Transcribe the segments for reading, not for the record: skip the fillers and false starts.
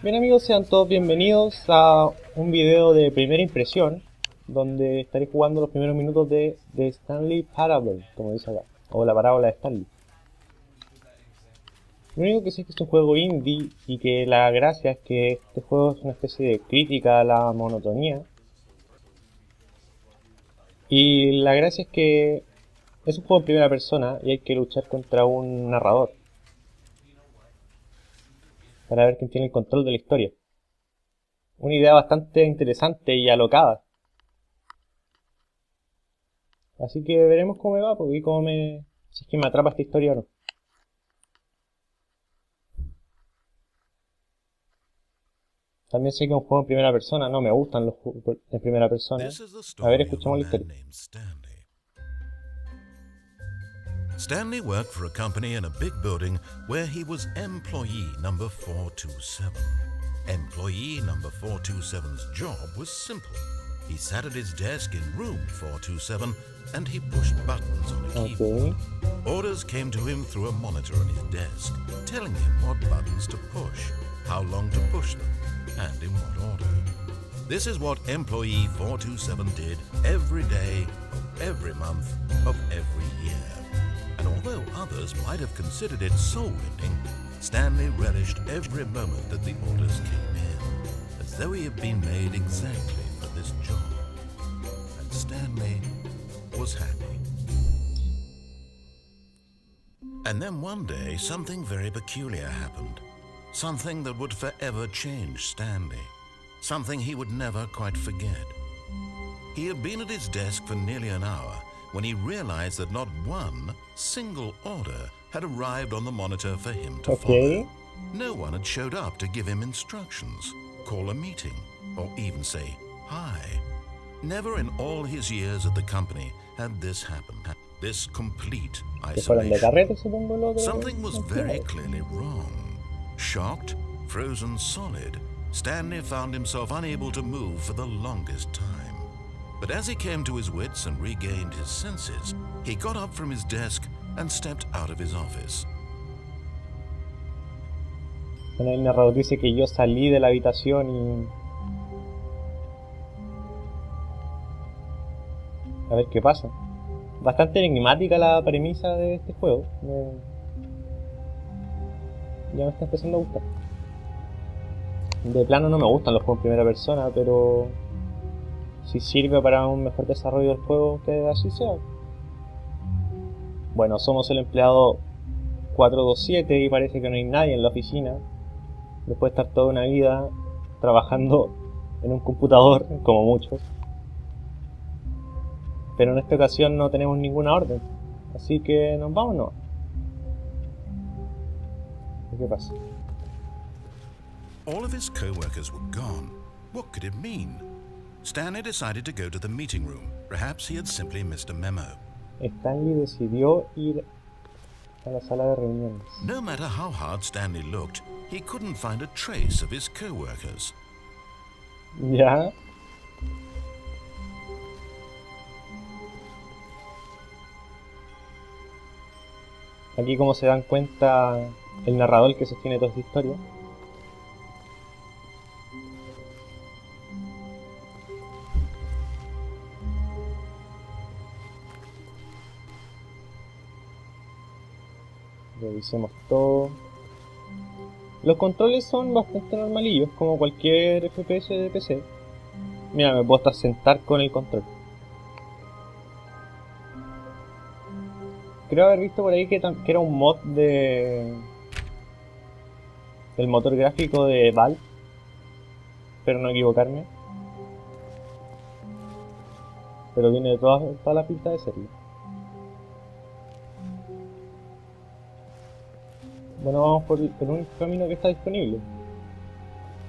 Bien amigos, sean todos bienvenidos a un video de primera impresión donde estaré jugando los primeros minutos de Stanley Parable, como dice acá, o la parábola de Stanley. Lo único que sé es que es un juego indie y que la gracia es que este juego es una especie de crítica a la monotonía. Y la gracia es que es un juego en primera persona y hay que luchar contra un narrador para ver quién tiene el control de la historia. Una idea bastante interesante y alocada. Así que veremos cómo me va, porque si es que me atrapa esta historia o no. También sé que es un juego en primera persona, no me gustan los juegos en primera persona. A ver, escuchemos la historia. Stanley worked for a company in a big building where he was employee number 427. Employee number 427's job was simple. He sat at his desk in room 427 and he pushed buttons on a keyboard. Orders came to him through a monitor on his desk, telling him what buttons to push, how long to push them, and in what order. This is what employee 427 did every day of every month of every year. And although others might have considered it soul-winning, Stanley relished every moment that the orders came in, as though he had been made exactly for this job. And Stanley was happy. And then one day, something very peculiar happened. Something that would forever change Stanley. Something he would never quite forget. He had been at his desk for nearly an hour when he realized that not one single order had arrived on the monitor for him to follow. No one had showed up to give him instructions, call a meeting, or even say hi. Never in all his years at the company had this happened. This complete isolation. Something was very clearly wrong. Shocked, frozen solid, Stanley found himself unable to move for the longest time. But as he came to his wits and regained his senses, he got up from his desk and stepped out of his office. Bueno, el narrador dice que yo salí de la habitación y... a ver qué pasa. Bastante enigmática la premisa de este juego. Ya me está empezando a gustar. De plano no me gustan los juegos en primera persona, pero... si sirve para un mejor desarrollo del juego, que así sea. Bueno, somos el empleado 427 y parece que no hay nadie en la oficina. Después de estar toda una vida trabajando en un computador, como muchos. Pero en esta ocasión no tenemos ninguna orden. Así que nos vamos, ¿no? ¿Qué pasa? All of his co-workers were gone. What could it mean? Stanley decided to go to the meeting room. Perhaps he had simply missed a memo. Stanley decidió ir a la sala de reuniones. No matter how hard Stanley looked, he couldn't find a trace of his co-workers. Ya. Aquí, como se dan cuenta, el narrador que sostiene toda esta historia. Revisemos todo. Los controles son bastante normalillos, como cualquier FPS de PC. Mira, me puedo hasta sentar con el control. Creo haber visto por ahí que era un mod del motor gráfico de Valve. Espero no equivocarme. Pero tiene toda la pinta de serlo. Bueno, vamos por el único camino que está disponible.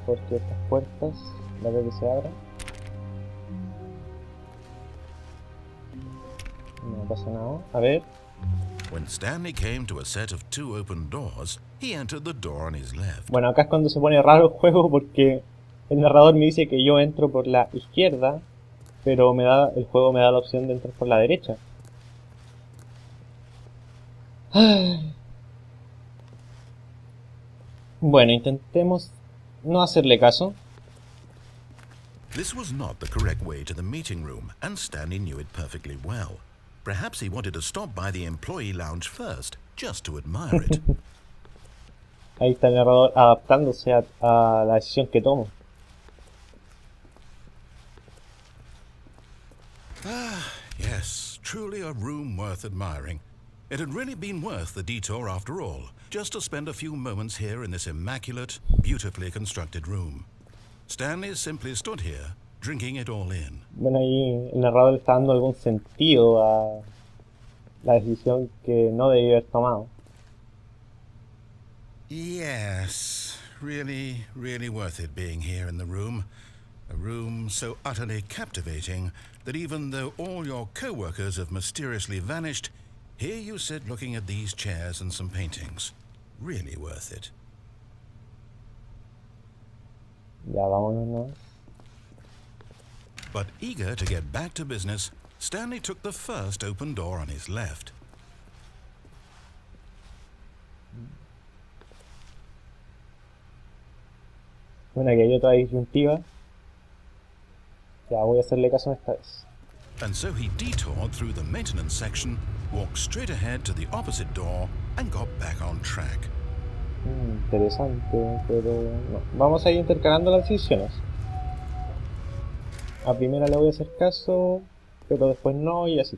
Porque estas puertas, la vez que se abran, no pasa nada. A ver. When Stanley came to a set of two open doors, he entered the door on his left. Bueno, acá es cuando se pone raro el juego porque el narrador me dice que yo entro por la izquierda, pero el juego me da la opción de entrar por la derecha. Bueno, intentemos no hacerle caso. This was not the correct way to the meeting room, and Stanley knew it perfectly well. Perhaps he wanted to stop by the employee lounge first, just to admire it. Ahí está el narrador adaptándose a la decisión que tomo. Ah, yes, truly a room worth admiring. It had really been worth the detour after all, just to spend a few moments here in this immaculate, beautifully constructed room. Stanley simply stood here, drinking it all in. Bueno, ahí el narrador está dando algún sentido a la decisión que no debía haber tomado. Yes, really, really worth it being here in the room. A room so utterly captivating that even though all your co-workers have mysteriously vanished, here you sit looking at these chairs and some paintings. Really worth it. Ya vámonos, ¿no? But eager to get back to business, Stanley took the first open door on his left. Bueno, aquí hay otra disyuntiva. Ya voy a hacerle caso esta vez. And so he detoured through the maintenance section, walked straight ahead to the opposite door, and got back on track. Interesante, pero no. Vamos a ir intercalando las decisiones. A primera le voy a hacer caso, pero después no, y así.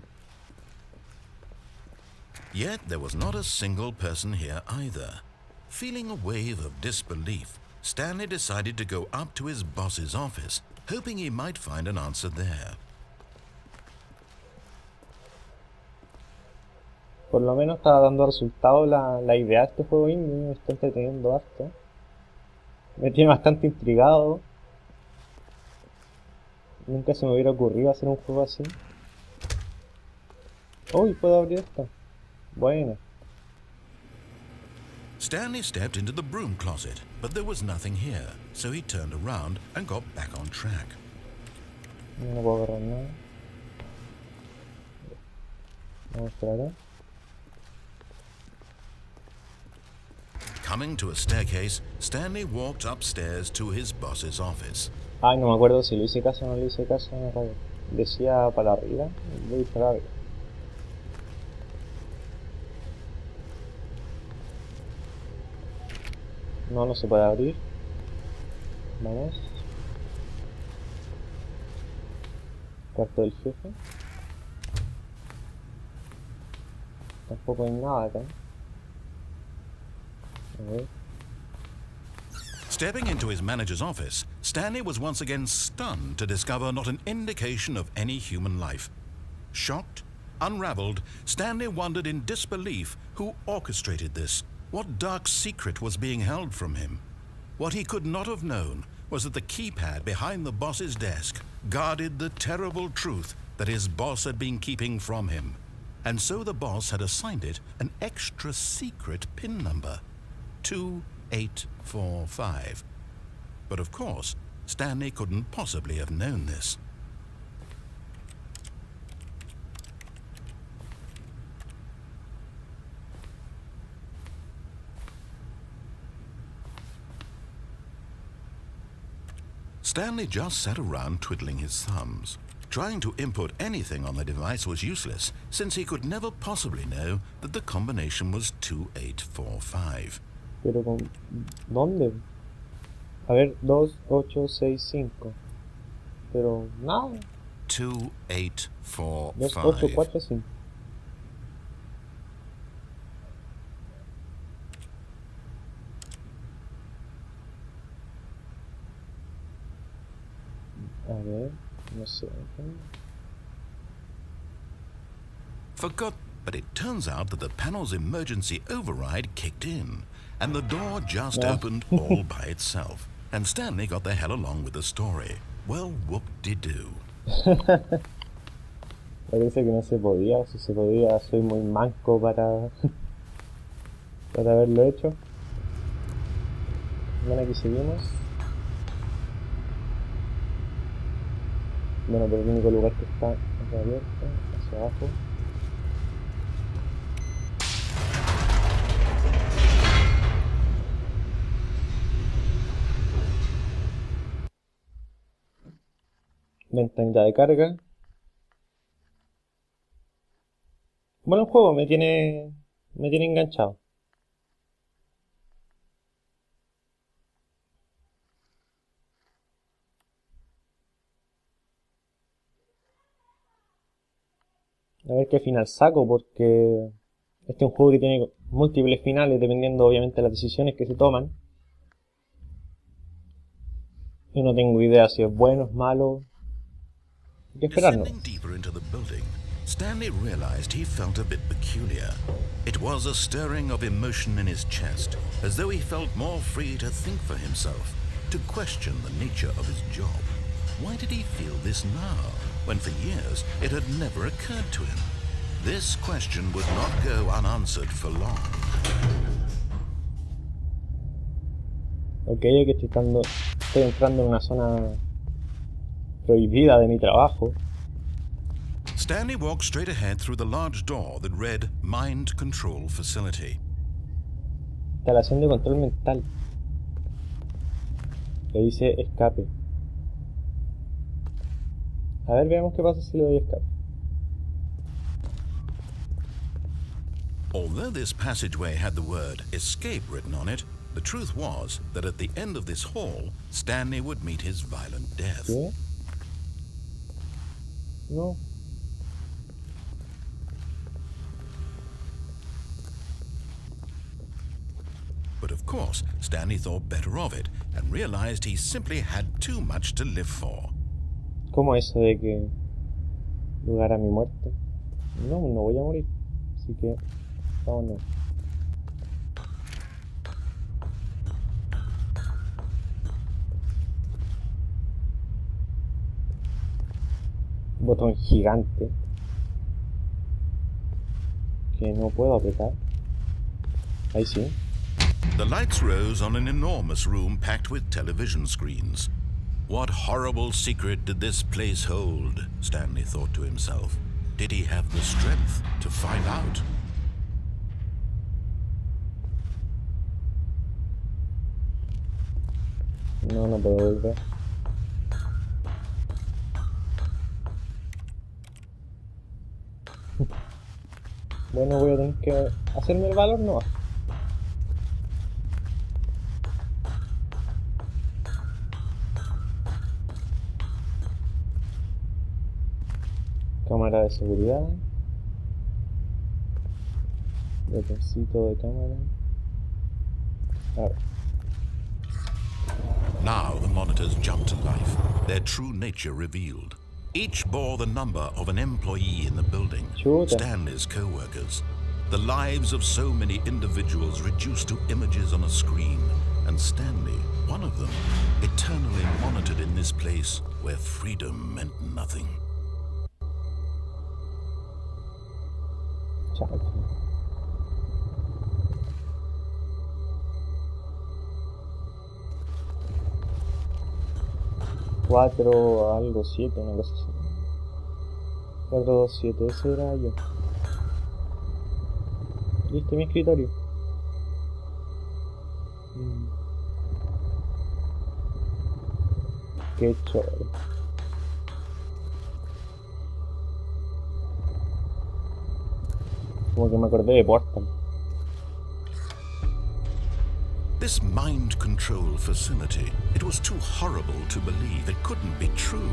Yet there was not a single person here either. Feeling a wave of disbelief, Stanley decided to go up to his boss's office, hoping he might find an answer there. Por lo menos está dando resultado la idea de este juego indie, me está entreteniendo harto. Me tiene bastante intrigado. Nunca se me hubiera ocurrido hacer un juego así. Uy, puedo abrir esto. Bueno. Stanley stepped into the broom closet, but there was nothing here, so he turned around and got back on track. No puedo agarrar nada. Vamos por acá. Coming to a staircase, Stanley walked upstairs to his boss's office. Ay, no me acuerdo si le hice caso o no le hice caso. No recuerdo. Decía para arriba. Voy para arriba. No, no se puede abrir. Vamos. Cuarto del jefe. Tampoco hay nada acá. A ver. Stepping into his manager's office, Stanley was once again stunned to discover not an indication of any human life. Shocked, unraveled, Stanley wondered in disbelief who orchestrated this. What dark secret was being held from him? What he could not have known was that the keypad behind the boss's desk guarded the terrible truth that his boss had been keeping from him. And so the boss had assigned it an extra secret PIN number, 2845. But of course, Stanley couldn't possibly have known this. Stanley just sat around twiddling his thumbs. Trying to input anything on the device was useless, since he could never possibly know that the combination was 2845. Pero con... ¿Dónde? A ver, 2, 8, 6, 5. Pero nada. 2845. 2, 8, 4, 5. A ver, no sé. Forgot, but it turns out that the panel's emergency override kicked in, and the door just opened all by itself. And Stanley got the hell along with the story. Well, whoop-de-doo. Parece que no se podía, si se podía, soy muy manco para haberlo hecho. Bueno, aquí seguimos. Bueno, pero el único lugar que está abierto, hacia abajo. Ventanita de carga. Bueno, el juego me tiene enganchado. A ver qué final saco, porque este es un juego que tiene múltiples finales dependiendo obviamente de las decisiones que se toman. Y no tengo idea si es bueno, es malo. Hay que esperarnos. Descending deeper into the building, Stanley realized he felt a bit peculiar. It was a stirring of emotion in his chest, as though he felt more free to think for himself, to question the nature of his job. Why did he feel this now, when for years it had never occurred to him? This question would not go unanswered for long. Ok, que estoy entrando en una zona prohibida de mi trabajo. Stanley walked straight ahead through the large door that read Mind Control Facility. Instalación de control mental. Que dice escape. A ver, veamos qué pasa si le doy escape. Although this passageway had the word escape written on it, the truth was that at the end of this hall, Stanley would meet his violent death. ¿Qué? No. But of course, Stanley thought better of it and realized he simply had too much to live for. ¿Cómo eso de que lugar a mi muerte? No voy a morir. Así que vámonos. Botón gigante que no puedo apretar. Ahí sí. The lights rose on an enormous room packed with television screens. What horrible secret did this place hold? Stanley thought to himself. Did he have the strength to find out? No puedo volver. Bueno, voy a tener que hacerme el valor, no. Cámara de seguridad. Botoncito de cámara. A ver. Now the monitors jumped to life, their true nature revealed. Each bore the number of an employee in the building, Chuta. Stanley's co-workers. The lives of so many individuals reduced to images on a screen, and Stanley, one of them, eternally monitored in this place where freedom meant nothing. Chao. 4 algo 7, una cosa así. 427, ese era yo. Y este es mi escritorio. Qué choro. Como que me acordé de Portal. This mind control facility, it was too horrible to believe. It couldn't be true.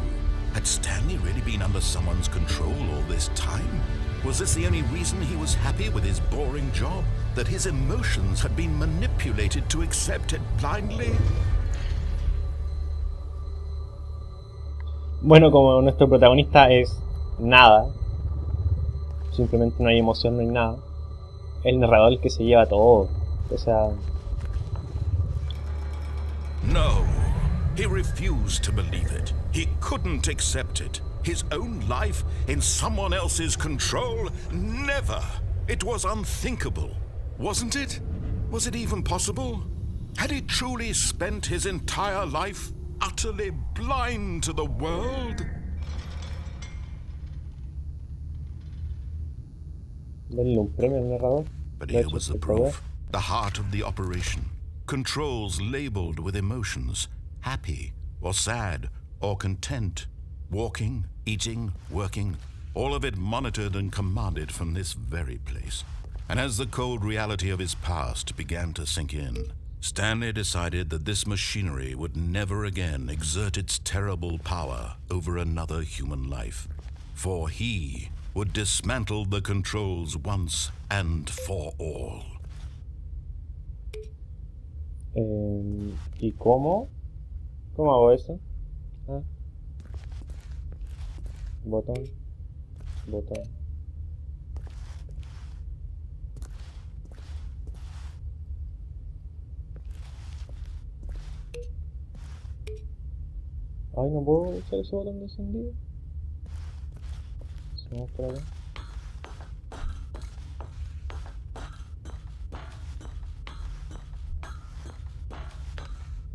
Had Stanley really been under someone's control all this time? Was this the only reason he was happy with his boring job? That his emotions had been manipulated to accept it blindly? Bueno, como nuestro protagonista es nada, simplemente no hay emoción, no hay nada, el narrador es el que se lleva todo. O sea... No, he refused to believe it. He couldn't accept it. His own life in someone else's control? Never! It was unthinkable. Wasn't it? Was it even possible? Had he truly spent his entire life utterly blind to the world? Denle un premio al narrador. But here was the proof. The heart of the operation. Controls labeled with emotions. Happy or sad or content. Walking, eating, working, all of it monitored and commanded from this very place. And as the cold reality of his past began to sink in, Stanley decided that this machinery would never again exert its terrible power over another human life. For he would dismantle the controls once and for all. ¿Y cómo? ¿Cómo hago eso? ¿Ah? Botón. Ay, no puedo usar ese botón de encendido. Vamos por acá.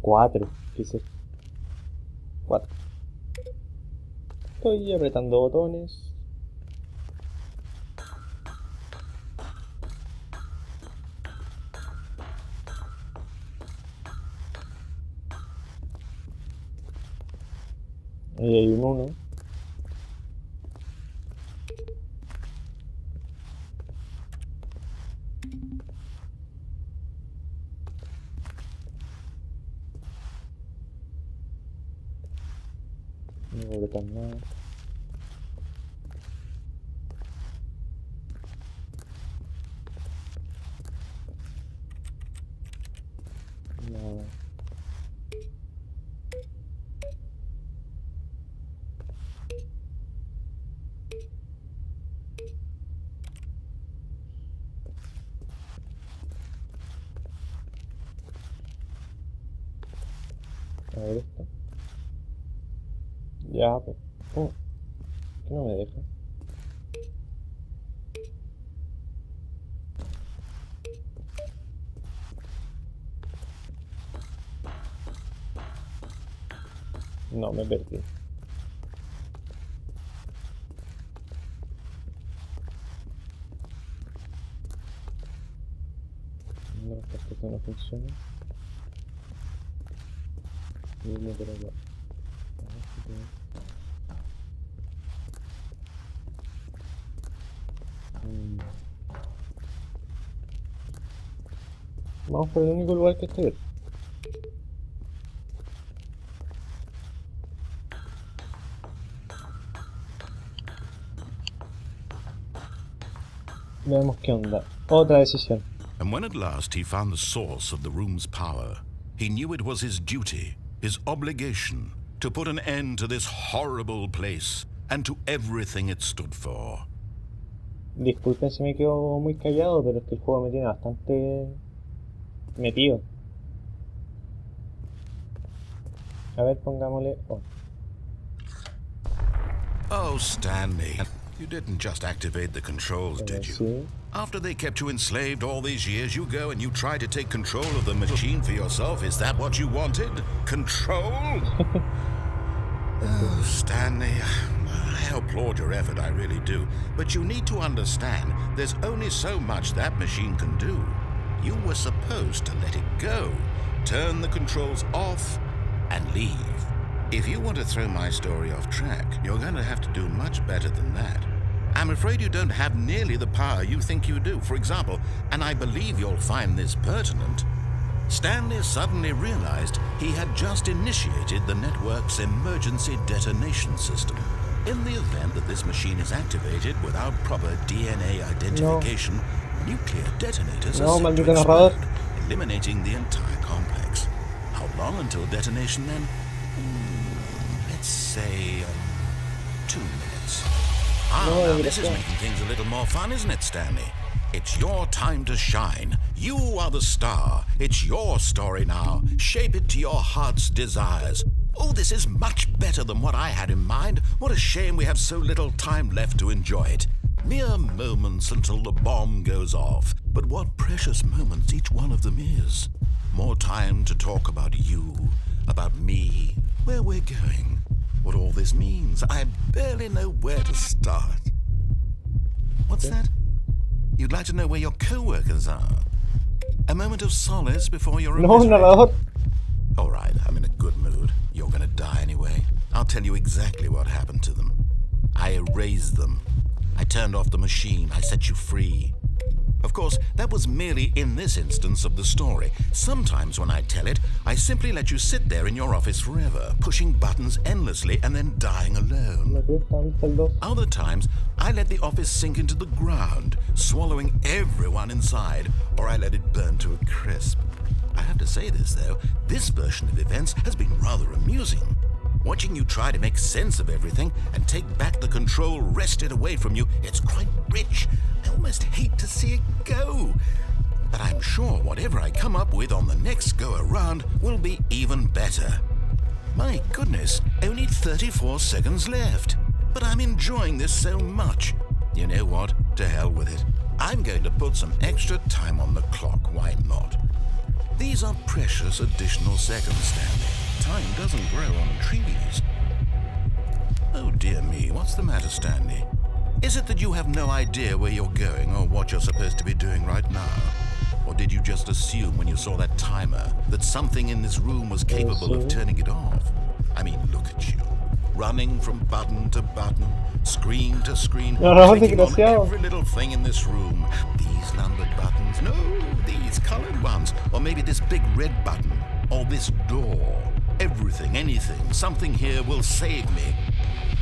Cuatro. ¿Qué es esto? 4. Estoy apretando botones. Ahí hay un 1. No voy a apretar nada. Nada. A ver esto. Ya, pues. ¿Qué no me deja? No, me perdí. No, esto no funciona. Irme por allá. A ver si tengo. Vamos por el único lugar que estoy. Veamos qué onda. Otra decisión. And when at last he found the source of the room's power, he knew it was his duty, his obligation, to put an end to this horrible place and to everything it stood for. Disculpen si me quedo muy callado, pero es que el juego me tiene bastante metido. A ver, pongámosle on. Oh, Stanley, you didn't just activate the controls, did you? Sí. After they kept you enslaved all these years, you go and you try to take control of the machine for yourself. Is that what you wanted? Control? Oh, Stanley, I applaud your effort, I really do. But you need to understand, there's only so much that machine can do. You were supposed to let it go, turn the controls off, and leave. If you want to throw my story off track, you're going to have to do much better than that. I'm afraid you don't have nearly the power you think you do. For example, and I believe you'll find this pertinent, Stanley suddenly realized he had just initiated the network's emergency detonation system. In the event that this machine is activated without proper DNA identification, nuclear detonators are set to explode, eliminating the entire complex. How long until detonation then? Let's say 2 minutes. Now this is making things a little more fun, isn't it, Stanley? It's your time to shine. You are the star. It's your story now. Shape it to your heart's desires. Oh, this is much better than what I had in mind. What a shame we have so little time left to enjoy it. Mere moments until the bomb goes off. But what precious moments each one of them is. More time to talk about you, about me, where we're going, what all this means. I barely know where to start. What's that? You'd like to know where your co-workers are? A moment of solace before your No, narrador. All right, I'm in a good mood. You're gonna die anyway. I'll tell you exactly what happened to them. I erased them. I turned off the machine. I set you free. Of course, that was merely in this instance of the story. Sometimes when I tell it, I simply let you sit there in your office forever, pushing buttons endlessly and then dying alone. Other times, I let the office sink into the ground, swallowing everyone inside, or I let it burn to a crisp. I have to say this, though, this version of events has been rather amusing. Watching you try to make sense of everything and take back the control wrested away from you, it's quite rich. I almost hate to see it go. But I'm sure whatever I come up with on the next go-around will be even better. My goodness, only 34 seconds left. But I'm enjoying this so much. You know what? To hell with it. I'm going to put some extra time on the clock, why not? These are precious additional seconds, Stanley. Time doesn't grow on trees. Oh dear me, what's the matter, Stanley? Is it that you have no idea where you're going or what you're supposed to be doing right now? Or did you just assume when you saw that timer that something in this room was capable of turning it off? I mean, look at you. Running from button to button, screen to screen, clicking on every little thing in this room. These numbered buttons, no, these colored ones. Or maybe this big red button, or this door. Everything, anything, something here will save me.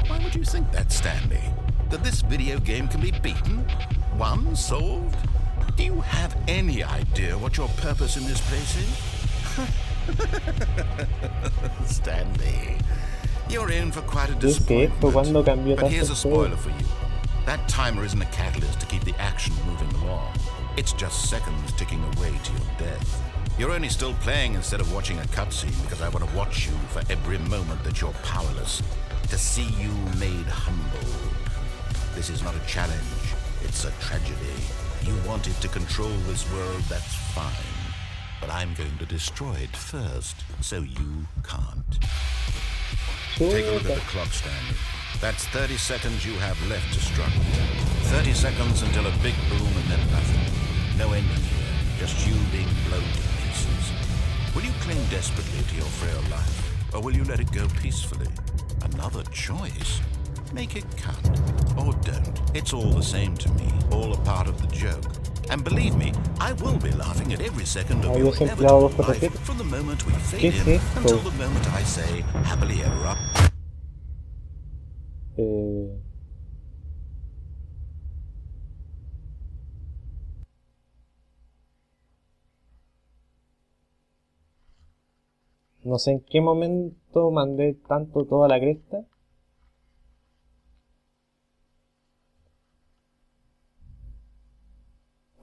Why would you think that, Stanley? That this video game can be beaten? Won? Solved? Do you have any idea what your purpose in this place is? Stanley, you're in for quite a disappointment. But here's a spoiler for you. That timer isn't a catalyst to keep the action moving along. It's just seconds ticking away to your death. You're only still playing instead of watching a cutscene because I want to watch you for every moment that you're powerless. To see you made humble. This is not a challenge, it's a tragedy. You wanted to control this world, that's fine. But I'm going to destroy it first, so you can't. Take a look at the clock, Stanley. That's 30 seconds you have left to struggle. 30 seconds until a big boom and then nothing. No ending here, just you being blown to pieces. Will you cling desperately to your frail life, or will you let it go peacefully? Another choice? Make it count. Or don't. It's all the same to me. All a part of the joke. And believe me, I will be laughing at every second of your inevitable life from the moment we fade in until the moment I say, happily ever after. No sé en qué momento mandé tanto toda la cresta.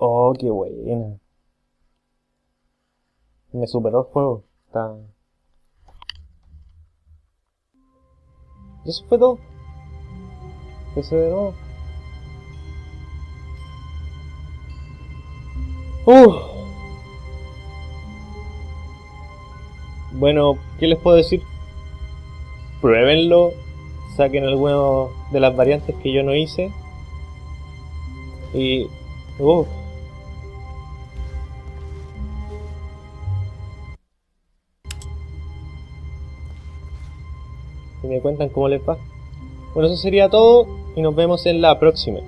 Oh, qué buena. Me superó el juego. Está... Eso fue todo. Empecé de nuevo. Bueno, ¿qué les puedo decir? Pruébenlo. Saquen algunas de las variantes que yo no hice. Y... y me cuentan cómo les va. Bueno, eso sería todo y nos vemos en la próxima.